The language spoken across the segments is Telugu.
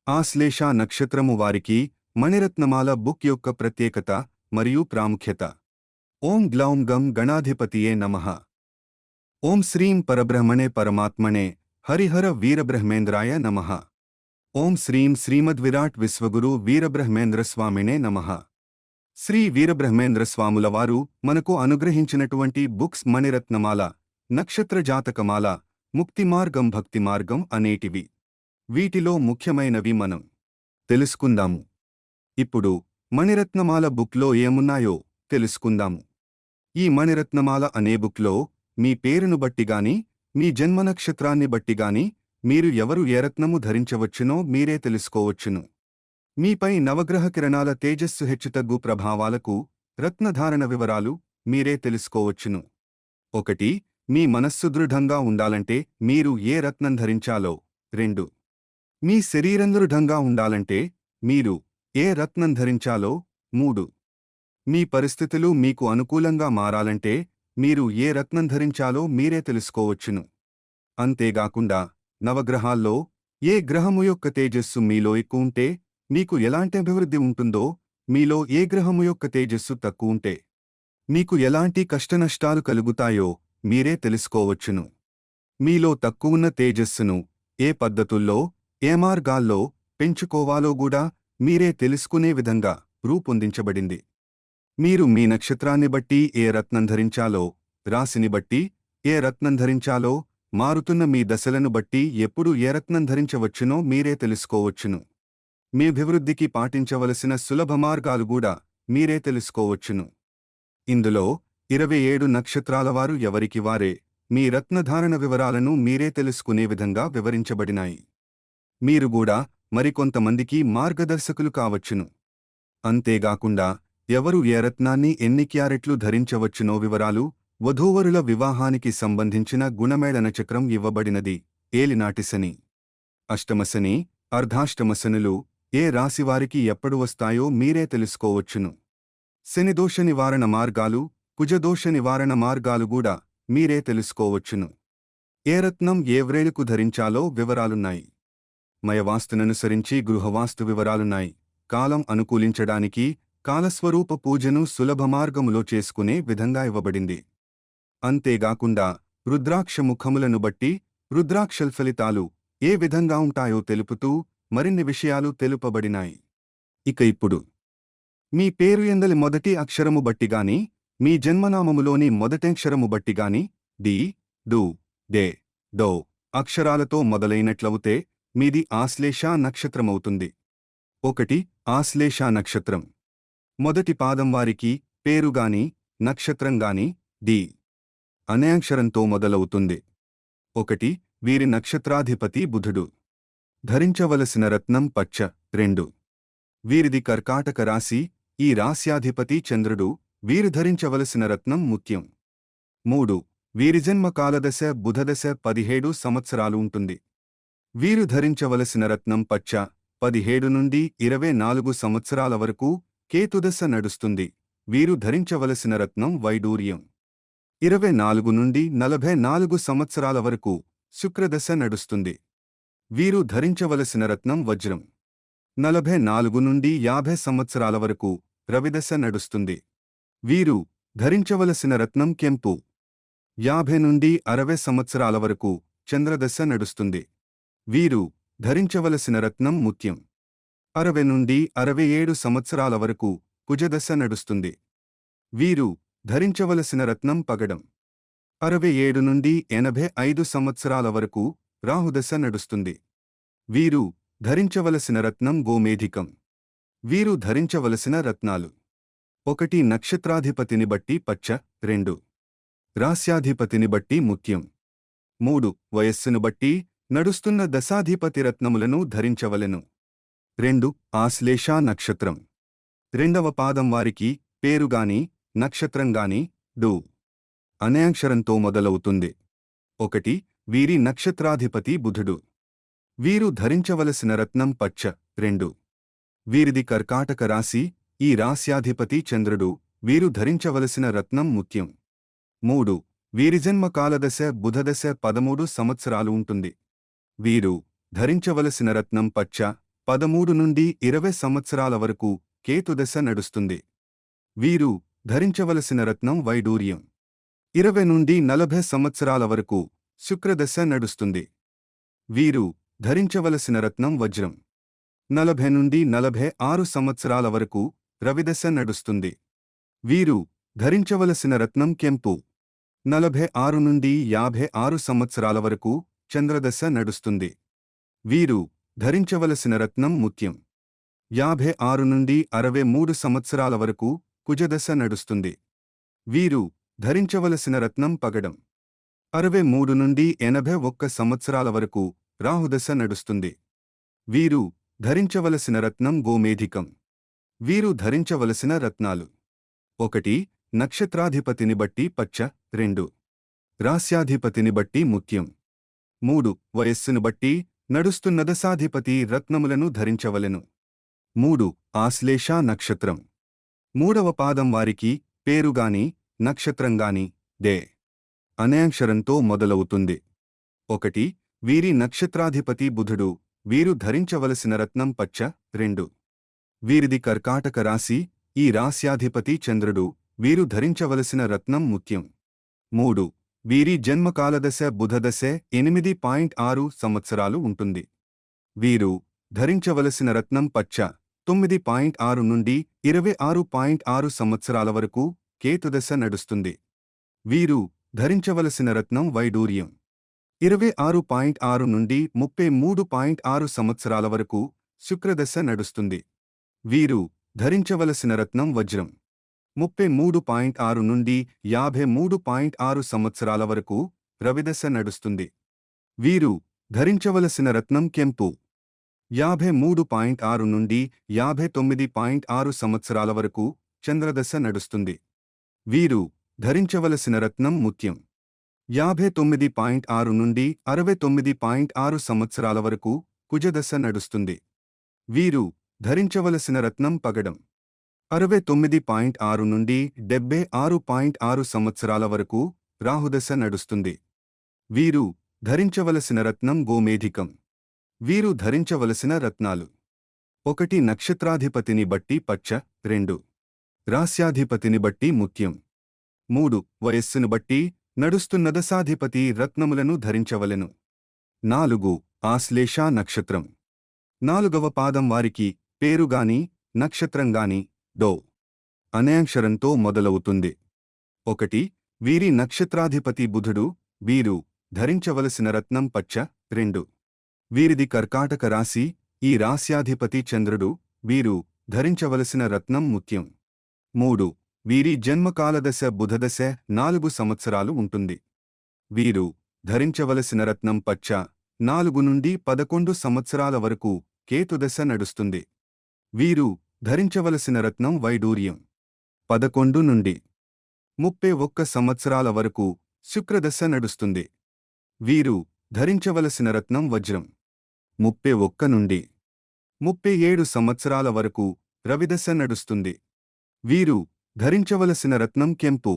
ఆశ్లేష నక్షత్రము వారికి మణిరత్నమాల బుక్ యొక్క ప్రత్యేకత మరియు ప్రాముఖ్యత. ఓం గ్లౌం గం గణాధిపతియే నమః. ఓం శ్రీం పరబ్రహ్మణే పరమాత్మనే హరిహర వీరబ్రహ్మేంద్రాయ నమః. ఓం శ్రీం శ్రీమద్విరాట్ విశ్వగురు వీరబ్రహ్మేంద్రస్వామినే నమః. శ్రీ వీరబ్రహ్మేంద్రస్వాముల వారు మనకు అనుగ్రహించినటువంటి బుక్స్ మణిరత్నమాల, నక్షత్ర జాతకమాల, ముక్తిమార్గం, భక్తిమార్గం అనేటివి. వీటిలో ముఖ్యమైనవి మనం తెలుసుకుందాము. ఇప్పుడు మణిరత్నమాల బుక్లో ఏమున్నాయో తెలుసుకుందాము. ఈ మణిరత్నమాల అనే బుక్లో మీ పేరును బట్టిగాని, మీ జన్మనక్షత్రాన్ని బట్టిగాని మీరు ఎవరు ఏ రత్నము ధరించవచ్చునో మీరే తెలుసుకోవచ్చును. మీపై నవగ్రహ కిరణాల తేజస్సు హెచ్చుతగ్గు ప్రభావాలకు రత్నధారణ వివరాలు మీరే తెలుసుకోవచ్చును. 1. మీ మనస్సు దృఢంగా ఉండాలంటే మీరు ఏ రత్నం ధరించాలో. 2. మీ శరీరం దృఢంగా ఉండాలంటే మీరు ఏ రత్నం ధరించాలో. 3. మీ పరిస్థితులు మీకు అనుకూలంగా మారాలంటే మీరు ఏ రత్నం ధరించాలో మీరే తెలుసుకోవచ్చును. అంతేగాకుండా నవగ్రహాల్లో ఏ గ్రహము యొక్క తేజస్సు మీలో ఎక్కువ ఉంటే మీకు ఎలాంటి అభివృద్ధి ఉంటుందో, మీలో ఏ గ్రహము యొక్క తేజస్సు తక్కువ ఉంటే మీకు ఎలాంటి కష్టనష్టాలు కలుగుతాయో మీరే తెలుసుకోవచ్చును. మీలో తక్కువున్న తేజస్సును ఏ పద్ధతుల్లో, ఏ మార్గాల్లో పెంచుకోవాలో కూడా మీరే తెలుసుకునే విధంగా రూపొందించబడింది. మీరు మీ నక్షత్రాన్ని బట్టి ఏ రత్నం ధరించాలో, రాశిని బట్టి ఏ రత్నం ధరించాలో, మారుతున్న మీ దశలను బట్టి ఎప్పుడు ఏ రత్నం ధరించవచ్చునో మీరే తెలుసుకోవచ్చును. మీ అభివృద్ధికి పాటించవలసిన సులభ మార్గాలు కూడా మీరే తెలుసుకోవచ్చును. ఇందులో 27 నక్షత్రాలవారు ఎవరికి వారే మీ రత్నధారణ వివరాలను మీరే తెలుసుకునే విధంగా వివరించబడినాయి. మీరు కూడా మరికొంతమందికి మార్గదర్శకులు కావచ్చును. అంతేగాకుండా ఎవరు ఏ రత్నాన్ని ఎన్ని క్యారెట్లు ధరించవచ్చునో వివరాలు, వధూవరుల వివాహానికి సంబంధించిన గుణమేళన చక్రం ఇవ్వబడినది. ఏలినాటి శని, అష్టమశని, అర్ధాష్టమశనులు ఏ రాశివారికి ఎప్పుడు వస్తాయో మీరే తెలుసుకోవచ్చును. శనిదోష నివారణ మార్గాలు, కుజదోష నివారణ మార్గాలు కూడా మీరే తెలుసుకోవచ్చును. ఏ రత్నం ఏ వ్రేలుకు ధరించాలో వివరాలున్నాయి. మయవాస్తుననుసరించి గృహవాస్తు వివరాలున్నాయి. కాలం అనుకూలించడానికి కాలస్వరూప పూజను సులభ మార్గములో చేసుకునే విధంగా ఇవ్వబడింది. అంతేగాకుండా రుద్రాక్ష ముఖములను బట్టి రుద్రాక్షల్ ఫలితాలు ఏ విధంగా ఉంటాయో తెలుపుతూ మరిన్ని విషయాలు తెలుపబడినాయి. ఇక ఇప్పుడు మీ పేరు ఎందలి మొదటి అక్షరము బట్టిగాని, మీ జన్మనామములోని మొదటక్షరము బట్టిగాని డి, డు, డే, డో అక్షరాలతో మొదలైనట్లవుతే మీది ఆశ్లేష నక్షత్రమవుతుంది. 1. ఆశ్లేష నక్షత్రం. మొదటి పాదం వారికి పేరుగాని, నక్షత్రంగాని డి అనే అక్షరంతో మొదలవుతుంది. 1. వీరి నక్షత్రాధిపతి బుధుడు. ధరించవలసిన రత్నం పచ్చ. 2. వీరిది కర్కాటక రాశి. ఈ రాశ్యాధిపతి చంద్రుడు. వీరు ధరించవలసిన రత్నం ముత్యం. 3. వీరి జన్మ కాలదశ బుధదశ 17 సంవత్సరాలు ఉంటుంది. వీరు ధరించవలసిన రత్నం పచ్చ. 17 నుండి 24 సంవత్సరాల వరకు కేతుదశ నడుస్తుంది. వీరు ధరించవలసిన రత్నం వైడూర్యం. 24 నుండి 44 సంవత్సరాల వరకు శుక్రదశ నడుస్తుంది. వీరు ధరించవలసిన రత్నం వజ్రం. 44 నుండి 50 సంవత్సరాల వరకు రవిదశ నడుస్తుంది. వీరు ధరించవలసిన రత్నం కెంపు. 50 నుండి 60 సంవత్సరాల వరకు చంద్రదశ నడుస్తుంది. వీరు ధరించవలసిన రత్నం ముత్యం. 60 నుండి 67 సంవత్సరాల వరకు కుజదశ నడుస్తుంది. వీరు ధరించవలసిన రత్నం పగడం. 67 నుండి 85 సంవత్సరాల వరకు రాహుదశ నడుస్తుంది. వీరు ధరించవలసిన రత్నం గోమేధికం. వీరు ధరించవలసిన రత్నాలు: 1. నక్షత్రాధిపతిని బట్టి పచ్చ. 2. రాస్యాధిపతిని బట్టి ముత్యం. 3. వయస్సును బట్టి నడుస్తున్న దశాధిపతి రత్నములను ధరించవలెను. 2. ఆశ్లేష నక్షత్రం. 2వ పాదం వారికి పేరుగాని, నక్షత్రంగాని డు అనే అక్షరంతో మొదలవుతుంది. 1. వీరి నక్షత్రాధిపతి బుధుడు. వీరు ధరించవలసిన రత్నం పచ్చ. 2. వీరిది కర్కాటక రాశి. ఈ రాశ్యాధిపతి చంద్రుడు. వీరు ధరించవలసిన రత్నం ముత్యం. 3. వీరి జన్మ కాలదశ బుధదశ 13 సంవత్సరాలు ఉంటుంది. వీరు ధరించవలసిన రత్నం పచ్చ. 13 నుండి 20 సంవత్సరాల వరకు కేతుదశ నడుస్తుంది. వీరు ధరించవలసిన రత్నం వైడూర్యం. 20 నుండి 40 సంవత్సరాల వరకు శుక్రదశ నడుస్తుంది. వీరు ధరించవలసిన రత్నం వజ్రం. 40 నుండి 46 సంవత్సరాల వరకు రవిదశ నడుస్తుంది. వీరు ధరించవలసిన రత్నం కెంపు. 46 నుండి 56 సంవత్సరాల వరకు చంద్రదశ నడుస్తుంది. వీరు ధరించవలసిన రత్నం ముత్యం. 56 నుండి 63 సంవత్సరాల వరకు కుజదశ నడుస్తుంది. వీరు ధరించవలసిన రత్నం పగడం. 63 నుండి 81 సంవత్సరాల వరకు రాహుదశ నడుస్తుంది. వీరు ధరించవలసిన రత్నం గోమేధికం. వీరు ధరించవలసిన రత్నాలు: 1. నక్షత్రాధిపతిని బట్టి పచ్చ. 2. రాస్యాధిపతిని బట్టి ముత్యం. 3. వయస్సును బట్టి నడుస్తున్న దశాధిపతి రత్నములను ధరించవలెను. 3. ఆశ్లేష నక్షత్రం. 3వ పాదం వారికి పేరుగాని నక్షత్రంగాని డే అనే అక్షరంతో మొదలవుతుంది. 1. వీరి నక్షత్రాధిపతి బుధుడు. వీరు ధరించవలసిన రత్నం పచ్చ. 2. వీరిది కర్కాటక రాశి. ఈ రాస్యాధిపతి చంద్రుడు. వీరు ధరించవలసిన రత్నం ముత్యం. 3. వీరి జన్మకాలదశ బుధదశ 8.6 సంవత్సరాలు ఉంటుంది. వీరు ధరించవలసిన రత్నం పచ్చ. 9.6 నుండి 26.6 సంవత్సరాల వరకు కేతుదశ నడుస్తుంది. వీరు ధరించవలసిన రత్నం వైడూర్యం. 26.6 నుండి 33.6 సంవత్సరాల వరకు శుక్రదశ నడుస్తుంది. వీరు ధరించవలసిన రత్నం వజ్రం. 33.6 నుండి 53.6 సంవత్సరాల వరకు రవిదశ నడుస్తుంది. వీరు ధరించవలసిన రత్నం కెంపు. 53.6 నుండి 59.6 సంవత్సరాల వరకు చంద్రదశ నడుస్తుంది. వీరు ధరించవలసిన రత్నం ముత్యం. 59.6 నుండి 69.6 సంవత్సరాల వరకు కుజదశ నడుస్తుంది. వీరు ధరించవలసిన రత్నం పగడం. 69.6 నుండి 76.6 సంవత్సరాల వరకు రాహుదశ నడుస్తుంది. వీరు ధరించవలసిన రత్నం గోమేధికం. వీరు ధరించవలసిన రత్నాలు: 1. నక్షత్రాధిపతిని బట్టి పచ్చ. 2. రాస్యాధిపతిని బట్టి ముత్యం. 3. వయస్సును బట్టి నడుస్తున్న దశాధిపతి రత్నములను ధరించవలెను. 4. ఆశ్లేష నక్షత్రం. 4వ పాదం వారికి పేరుగాని నక్షత్రంగాని డో అనే అక్షరంతో మొదలవుతుంది. 1. వీరి నక్షత్రాధిపతి బుధుడు. వీరు ధరించవలసిన రత్నం పచ్చ. 2. వీరిది కర్కాటక రాశి. ఈ రాస్యాధిపతి చంద్రుడు. వీరు ధరించవలసిన రత్నం ముత్యం. 3. వీరి జన్మకాలదశ బుధదశ 4 సంవత్సరాలు ఉంటుంది. వీరు ధరించవలసిన రత్నం పచ్చ. 4 నుండి 11 సంవత్సరాల వరకు కేతుదశ నడుస్తుంది. వీరు ధరించవలసిన రత్నం వైడూర్యం. 11 నుండి 31 సంవత్సరాల వరకు శుక్రదశ నడుస్తుంది. వీరు ధరించవలసిన రత్నం వజ్రం. 31 నుండి 37 సంవత్సరాల వరకు రవిదశ నడుస్తుంది. వీరు ధరించవలసిన రత్నం కెంపు.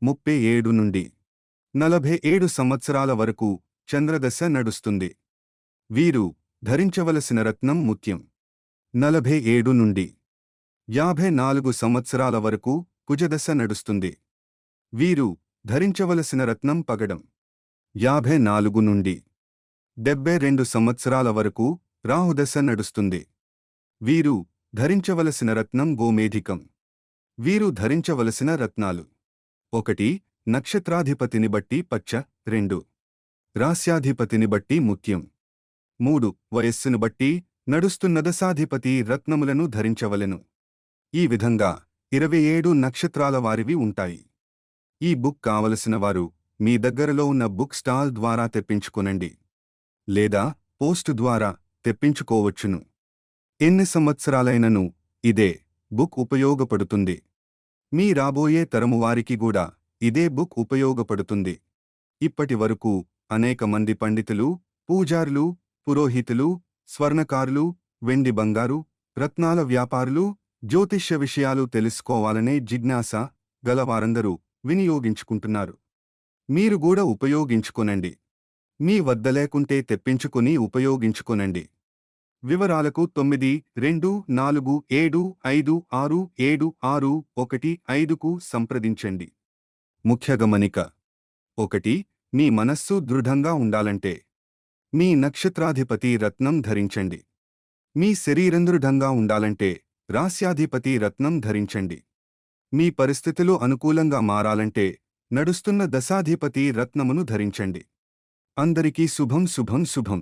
37 నుండి 47 సంవత్సరాల వరకు చంద్రదశ నడుస్తుంది. వీరు ధరించవలసిన రత్నం ముత్యం. 47 నుండి 54 సంవత్సరాల వరకు కుజదశ నడుస్తుంది. వీరు ధరించవలసిన రత్నం పగడం. 54 నుండి 72 సంవత్సరాల వరకు రాహుదశ నడుస్తుంది. వీరు ధరించవలసిన రత్నం గోమేధికం. వీరు ధరించవలసిన రత్నాలు: 1. నక్షత్రాధిపతిని బట్టి పచ్చ. 2. రాస్యాధిపతిని బట్టి ముత్యం. 3. వయస్సును బట్టి నడుస్తున్న దశాధిపతి రత్నములను ధరించవలెను. ఈ విధంగా 27 నక్షత్రాల వారివి ఉంటాయి. ఈ బుక్ కావలసిన వారు మీ దగ్గరలో ఉన్న బుక్ స్టాల్ ద్వారా తెప్పించుకొనండి, లేదా పోస్ట్ ద్వారా తెప్పించుకోవచ్చును. ఎన్ని సంవత్సరాలైనను ఇదే బుక్ ఉపయోగపడుతుంది. మీ రాబోయే తరము వారికి కూడా ఇదే బుక్ ఉపయోగపడుతుంది. ఇప్పటి వరకు అనేక మంది పండితులు, పూజారులు, పురోహితులు, స్వర్ణకారులు, వెండి బంగారు, రత్నాల వ్యాపారులు, జ్యోతిష్య విషయాలు తెలుసుకోవాలనే జిజ్ఞాస గలవారందరూ వినియోగించుకుంటున్నారు. మీరు కూడా ఉపయోగించుకొనండి. మీ వద్ద లేకుంటే తెప్పించుకుని ఉపయోగించుకొనండి. వివరాలకు 9247567615కు సంప్రదించండి. ముఖ్య గమనిక: 1. మీ మనస్సు దృఢంగా ఉండాలంటే మీ నక్షత్రాధిపతి రత్నం ధరించండి. మీ శరీరం దృఢంగా ఉండాలంటే రాస్యాధిపతి రత్నం ధరించండి. మీ పరిస్థితులు అనుకూలంగా మారాలంటే నడుస్తున్న దశాధిపతి రత్నమును ధరించండి. అందరికీ శుభం శుభం శుభం.